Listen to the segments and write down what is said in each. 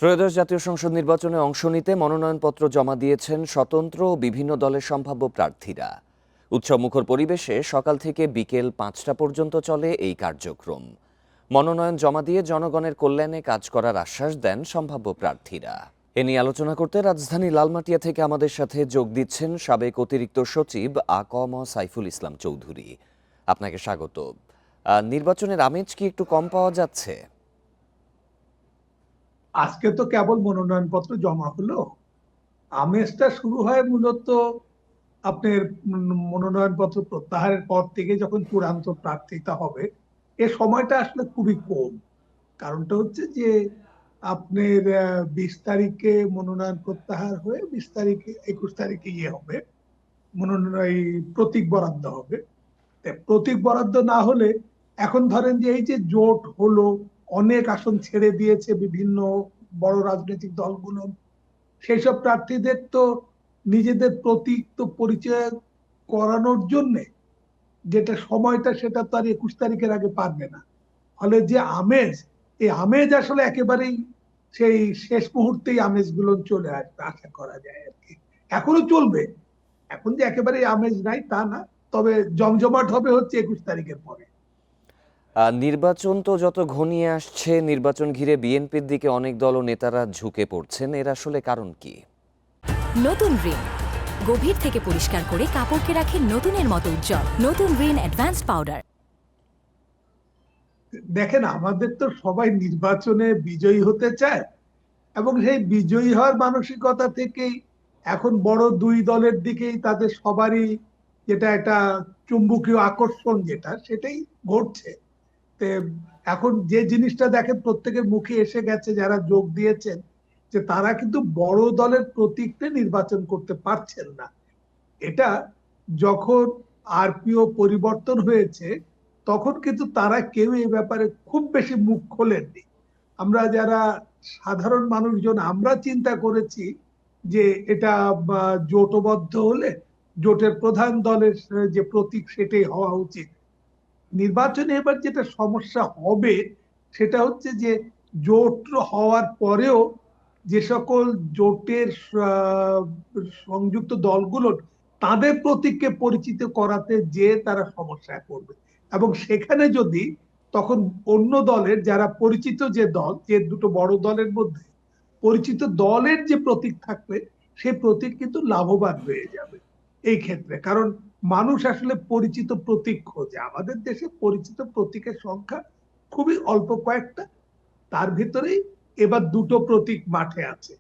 ত্রয়োদশ জাতীয় সংসদ নির্বাচনে অংশ নিতে মনোনয়নপত্র জমা দিয়েছেন স্বতন্ত্র ও বিভিন্ন দলের সম্ভাব্য প্রার্থীরা। উৎসবমুখর পরিবেশে সকাল থেকে বিকেল 5টা পর্যন্ত চলে এই কার্যক্রম। মনোনয়ন জমা দিয়ে জনগণের কল্যাণে কাজ করার আশ্বাস দেন সম্ভাব্য প্রার্থীরা। এ নিয়ে আলোচনা করতে রাজধানী লালমাটিয়া থেকে আমাদের সাথে যোগ দিচ্ছেন সাবেক অতিরিক্ত সচিব আ.ক.ম সাইফুল ইসলাম চৌধুরী। আপনাকে স্বাগত। নির্বাচনের আমেজ কি একটু কম পাওয়া যাচ্ছে? আজকে তো কেবল মনোনয়নপত্র জমা হলো। আমেজটা শুরু হয় মূলত আপনার মনোনয়নপত্র প্রত্যাহারের পর থেকে, যখন চূড়ান্ত প্রার্থিতা হবে। এ সময়টা আসলে খুবই কম। কারণটা হচ্ছে যে আপনার 20 তারিখে মনোনয়ন প্রত্যাহার হয়ে 20 তারিখে 21 তারিখে হবে মনোনয়ন, প্রতীক বরাদ্দ হবে। প্রতীক বরাদ্দ না হলে, এখন ধরেন যে এই যে জোট হলো, অনেক আসন ছেড়ে দিয়েছে বিভিন্ন বড় রাজনৈতিক দলগুলো, সেই সব প্রার্থীদের তো নিজেদের প্রতীক তো পরিচয় করানোর জন্য যেটা সময়টা, সেটা তো আর 21 তারিখের আগে পারবে না। ফলে যে আমেজ, এই আমেজ আসলে একেবারেই সেই শেষ মুহূর্তেই আমেজগুলো চলে আসবে আশা করা যায় আর কি। এখনো চলবে, এখন যে একেবারে আমেজ নাই তা না, তবে জমজমাট হবে হচ্ছে 21 তারিখের পরে। নির্বাচন তো যত ঘনিয়ে আসছে, নির্বাচন ঘিরে বিএনপির দিকে অনেক দল ও নেতারা ঝুঁকে পড়ছেন। এর আসলে কারণ কি? নতুন রিন গভীর থেকে পরিষ্কার করে কাপড়কে রাখে নতুনের মতো উজ্জ্বল। নতুন রিন অ্যাডভান্সড পাউডার। দেখেন, আমাদের তো সবাই নির্বাচনে বিজয়ী হতে চায়, এবং সেই বিজয়ী হওয়ার মানসিকতা থেকেই এখন বড় দুই দলের দিকেই তাদের সবারই যেটা একটা চুম্বকীয় আকর্ষণ, যেটা সেটাই ঘটছে। তে এখন যে জিনিসটা দেখেন প্রত্যেকের মুখে এসে গেছে, যারা যোগ দিয়েছেন, যে তারা কিন্তু বড় দলের প্রতীকটা নির্বাচন করতে পারছেন না। এটা যখন আরপিও পরিবর্তন হয়েছে, তখন কিন্তু তারা কেউ এই ব্যাপারে খুব বেশি মুখ খোলেননি। আমরা যারা সাধারণ মানুষজন, আমরা চিন্তা করেছি যে এটা জোটবদ্ধ হলে জোটের প্রধান দলের যে প্রতীক সেটাই হওয়া উচিত। নির্বাচনে এবার যেটা সমস্যা হবে, সেটা হচ্ছে যে জোট হওয়ার পরেও যে সকল জোটের সংযুক্ত দলগুলোর, তাদের প্রতীককে পরিচিত করাতে যে তারা সমস্যায় পড়বে। এবং সেখানে যদি তখন অন্য দলের যারা পরিচিত যে দল, যে দুটো বড় দলের মধ্যে পরিচিত দলের যে প্রতীক থাকবে, সেই প্রতীক কিন্তু লাভবান হয়ে যাবে এই ক্ষেত্রে। কারণ মানুষ আসলে পরিচিত প্রতীক খোঁজে। আমাদের দেশে পরিচিত প্রতীকের সংখ্যা খুবই অল্প কয়েকটা, তার ভিতরেই এবার দুটো প্রতীক মাঠে আছে।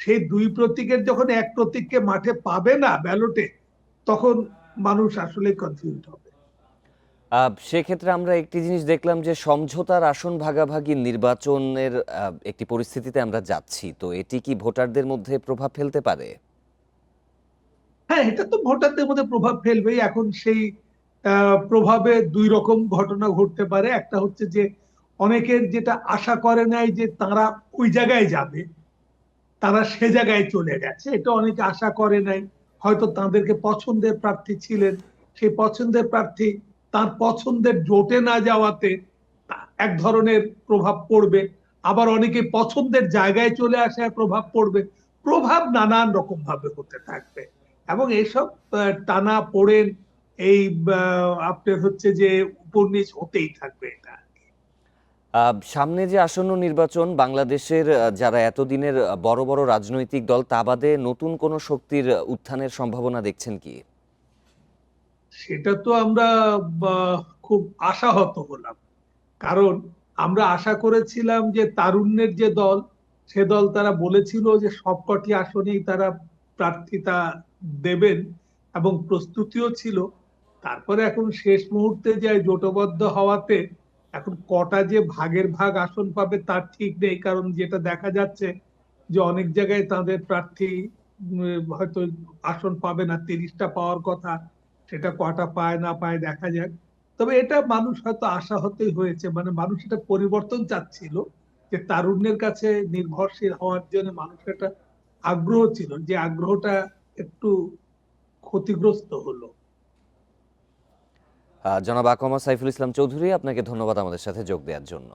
সেই দুই প্রতীকের যখন এক প্রতীককে মাঠে পাবে না ব্যালটে, তখন মানুষ আসলে কনফিউজ হবে। সেক্ষেত্রে আমরা একটি জিনিস দেখলাম যে সমঝোতার আসন ভাগাভাগি নির্বাচনের একটি পরিস্থিতিতে আমরা যাচ্ছি। তো এটি কি ভোটারদের মধ্যে প্রভাব ফেলতে পারে? হ্যাঁ, এটা তো ভোটারদের মধ্যে প্রভাব ফেলবেই। এখন সেই প্রভাবে দুই রকম ঘটনা ঘটতে পারে। একটা হচ্ছে যে অনেকের যেটা আশা করে নাই যে তারা ওই জায়গায় যাবে, তারা সে জায়গায় চলে গেছে। এটা অনেকে আশা করে নাই। হয়তো তাদেরকে পছন্দের প্রার্থী ছিলেন, সেই পছন্দের প্রার্থী তার পছন্দের জোটে না যাওয়াতে এক ধরনের প্রভাব পড়বে। আবার অনেকে পছন্দের জায়গায় চলে আসায় প্রভাব পড়বে। প্রভাব নানান রকম ভাবে হতে থাকবে, এবং এইসব টানা পড়েন এই আপনার হচ্ছে যে উপর নিচ হতেই থাকবে এটা। সামনে যে আসন্ন নির্বাচন, বাংলাদেশের যারা এতদিনের বড় বড় রাজনৈতিক দল, তা বাদে নতুন কোনো শক্তির উত্থানের সম্ভাবনা দেখছেন কি? সেটা তো আমরা খুব আশাহত হলাম। কারণ আমরা আশা করেছিলাম যে তারুণ্যের যে দল, সে দল তারা বলেছিল যে সবকটি আসনেই তারা প্রার্থিতা দেবেন, এবং প্রস্তুতিও ছিল। তারপরে এখন শেষ মুহূর্তে যায় জোটবদ্ধ হওয়াতে এখন কটা যে ভাগের ভাগ আসন পাবে তার ঠিক নেই। কারণ যেটা দেখা যাচ্ছে যে অনেক জায়গায় তাদের প্রার্থী হয়তো আসন পাবে না, 30টা পাওয়ার কথা, সেটা কটা পায় না পায় দেখা যাক। তবে এটা মানুষ হয়তো আশা হতেই হয়েছে, মানে মানুষ এটা পরিবর্তন চাচ্ছিল, যে তারুণ্যের কাছে নির্ভরশীল হওয়ার জন্য মানুষের একটা আগ্রহ ছিল, যে আগ্রহটা একটু ক্ষতিগ্রস্ত হলো। জনাব আ.ক.ম সাইফুল ইসলাম চৌধুরী, আপনাকে ধন্যবাদ আমাদের সাথে যোগ দেওয়ার জন্য।